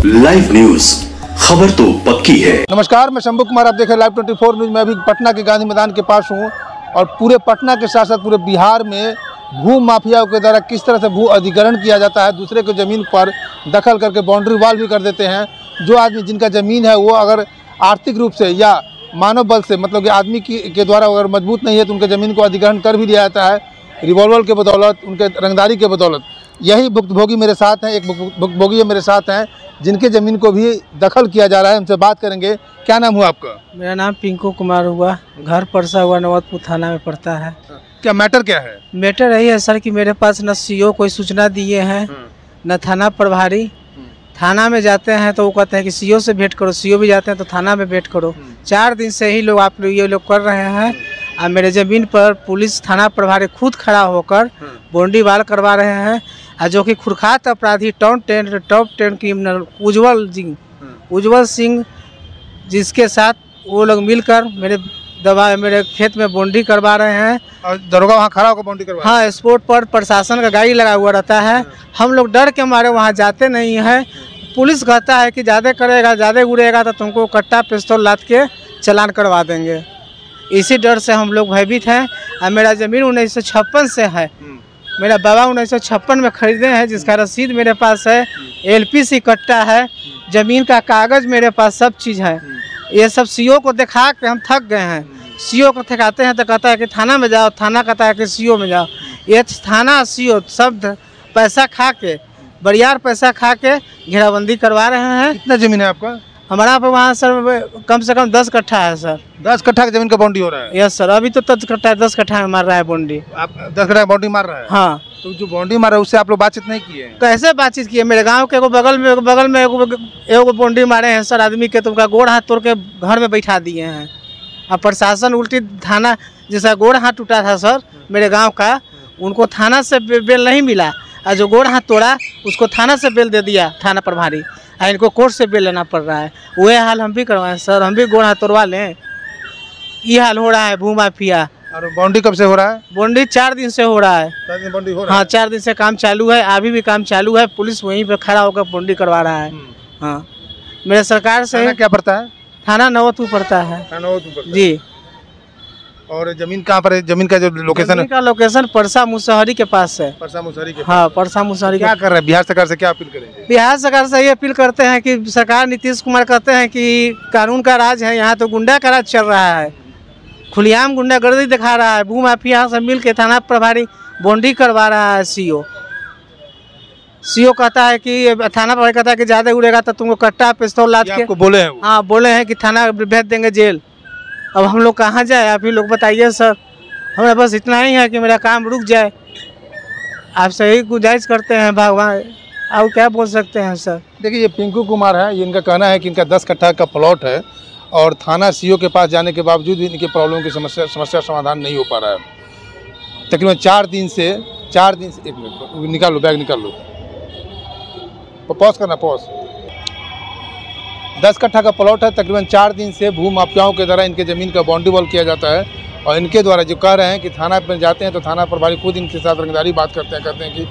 Live news, खबर तो पक्की है। नमस्कार, मैं शंभू कुमार, आप देख रहे हैं लाइव 24 न्यूज। मैं अभी पटना के गांधी मैदान के पास हूं और पूरे पटना के साथ साथ पूरे बिहार में भू माफियाओं के द्वारा किस तरह से भू अधिग्रहण किया जाता है, दूसरे की ज़मीन पर दखल करके बाउंड्री वॉल भी कर देते हैं। जो आदमी जिनका ज़मीन है वो अगर आर्थिक रूप से या मानव बल से, मतलब कि आदमी के द्वारा अगर मजबूत नहीं है तो उनके ज़मीन को अधिग्रहण कर भी दिया जाता है, रिवॉल्वर के बदौलत, उनके रंगदारी के बदौलत। यही भुक्तभोगी मेरे साथ हैं, एक भुक्तभोगी मेरे साथ हैं जिनके ज़मीन को भी दखल किया जा रहा है। उनसे बात करेंगे। क्या नाम हुआ आपका? मेरा नाम पिंकू कुमार हुआ, घर परसा हुआ नवतपुर थाना में पड़ता है। क्या मैटर क्या है? मैटर यही है सर कि मेरे पास न सीओ कोई सूचना दिए हैं, न थाना प्रभारी। थाना में जाते हैं तो वो कहते हैं कि सीओ से भेंट करो, सीओ भी जाते हैं तो थाना में भेंट करो। 4 दिन से ही लोग आप ये लोग कर रहे हैं। और मेरे ज़मीन पर पुलिस थाना प्रभारी खुद खड़ा होकर बाउंड्री वॉल करवा रहे हैं। और जो कि खुरखात अपराधी टॉप 10 क्रिमिनल उज्जवल सिंह, जिसके साथ वो लोग मिलकर मेरे खेत में बाउंड्री करवा रहे हैं। और दरोगा वहाँ खड़ा होकर बाउंड्री करवा? हाँ, स्पॉट पर प्रशासन का गाड़ी लगा हुआ रहता है। हम लोग डर के मारे वहाँ जाते नहीं हैं। पुलिस कहता है कि ज़्यादा करेगा, ज़्यादा उड़ेगा तो तुमको कट्टा पिस्तौल लाद के चालान करवा देंगे। इसी डर से हम लोग भयभीत हैं। और मेरा ज़मीन 1956 से है। मेरा बाबा 1956 में खरीदे हैं, जिसका रसीद मेरे पास है, LPC कट्टा है, ज़मीन का कागज़ मेरे पास, सब चीज़ है। ये सब सीओ को दिखा के हम थक गए हैं। सीओ को दिखाते हैं तो कहता है कि थाना में जाओ, थाना कहता है कि सीओ में जाओ। ये थाना सीओ सब पैसा खा के, बरियार पैसा खा के घेराबंदी करवा रहे हैं। कितना ज़मीन है आपका? हमारा पे वहाँ सर कम से कम 10 कट्ठा है सर। 10 कट्ठा की ज़मीन का बाउंड्री हो रहा है? यस सर, अभी तो 10 कट्ठा में मार रहा है बाउंड्री। आप 10 कट्ठा बाउंड्री मार रहा है? हाँ। तो जो बाउंड्री मार रहा है उससे आप लोग बातचीत नहीं किए? कैसे बातचीत किए? मेरे गांव के बगल में एगो बाउंड्री मारे हैं सर आदमी के, तो उनका गोड़ हाथ तोड़ के घर में बैठा दिए हैं। और प्रशासन उल्टी थाना, जैसा गोड़ हाथ टूटा था सर मेरे गाँव का, उनको थाना से बेल नहीं मिला। और जो गोड़ हाथ तोड़ा उसको थाना से बेल दे दिया थाना प्रभारी। इनको कोर्ट से बेल लेना पड़ रहा है। वही हाल हम भी करवाएं सर, हम भी गोड़ हाथ तोड़वा लें। ये हाल हो रहा है भू माफिया। और बाउंड्री कब से हो रहा है? बाउंड्री 4 दिन से हो रहा है। 4 दिन बाउंड्री हो रहा है? हाँ, 4 दिन से काम चालू है, अभी भी काम चालू है। पुलिस वहीं पे खड़ा होकर बाउंड्री करवा रहा है। हाँ, मेरे सरकार से क्या पड़ता है? थाना नवतपुर पड़ता है जी। और जमीन कहाँ पर है? जमीन का जो लोकेशन है? का लोकेशन परसा मुसहरी के पास है। परसा मुसहरी के? हाँ, परसा मुसहरी। क्या कर रहे हैं? बिहार सरकार से क्या अपील करेंगे? बिहार सरकार से ये अपील करते हैं कि सरकार, नीतीश कुमार कहते हैं कि कानून का राज है, यहाँ तो गुंडा का राज चल रहा है। खुलेआम गुंडागर्दी दिखा रहा है। भू माफिया से मिल के थाना प्रभारी बाउंड्री करवा रहा है। सीओ कहता है कि थाना प्रभारी कहता है कि ज़्यादा उड़ेगा तो तुमको कट्टा पिस्तौल लाद के बोले हैं? हाँ, बोले हैं कि थाना भेज देंगे जेल। अब हम लोग कहाँ जाए? आप ही लोग बताइए सर। हमें बस इतना ही है कि मेरा काम रुक जाए। आपसे यही गुजारिश करते हैं भगवान, आप क्या बोल सकते हैं सर। देखिए, ये पिंकू कुमार है। ये इनका कहना है कि इनका 10 कट्ठा का प्लॉट है और थाना सीओ के पास जाने के बावजूद भी इनके प्रॉब्लम की समस्या समाधान नहीं हो पा रहा है। तकरीबन 4 दिन से एक मिनट निकाल लो, बैग निकाल लो, पॉज करना, पॉज। 10 कट्ठा का प्लॉट है। तकरीबन 4 दिन से भू माफियाओं के द्वारा इनके ज़मीन का बाउंड्री वॉल किया जाता है। और इनके द्वारा जो कह रहे हैं कि थाना पर जाते हैं तो थाना प्रभारी खुद इनके साथ रंगदारी बात करते हैं, कहते हैं कि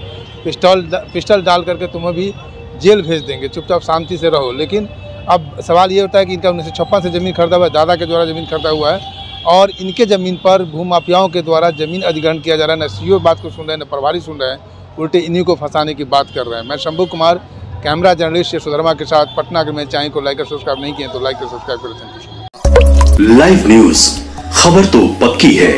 पिस्टल डाल करके तुम्हें भी जेल भेज देंगे, चुपचाप शांति से रहो। लेकिन अब सवाल ये होता है कि इनका 1956 से ज़मीन खरीदा हुआ है, दादा के द्वारा ज़मीन खरीदा हुआ है और इनके ज़मीन पर भू माफियाओं के द्वारा ज़मीन अधिग्रहण किया जा रहा है। न सीओ बात को सुन रहे हैं, न प्रभारी सुन रहे हैं, उल्टे इन्हीं को फंसाने की बात कर रहे हैं। मैं शंभू कुमार, कैमरा जर्नलिस्ट सुधर्मा के साथ पटना के। मैं चैनल को लाइक और सब्सक्राइब नहीं किए तो लाइक और सब्सक्राइब करें। लाइव न्यूज, खबर तो पक्की है।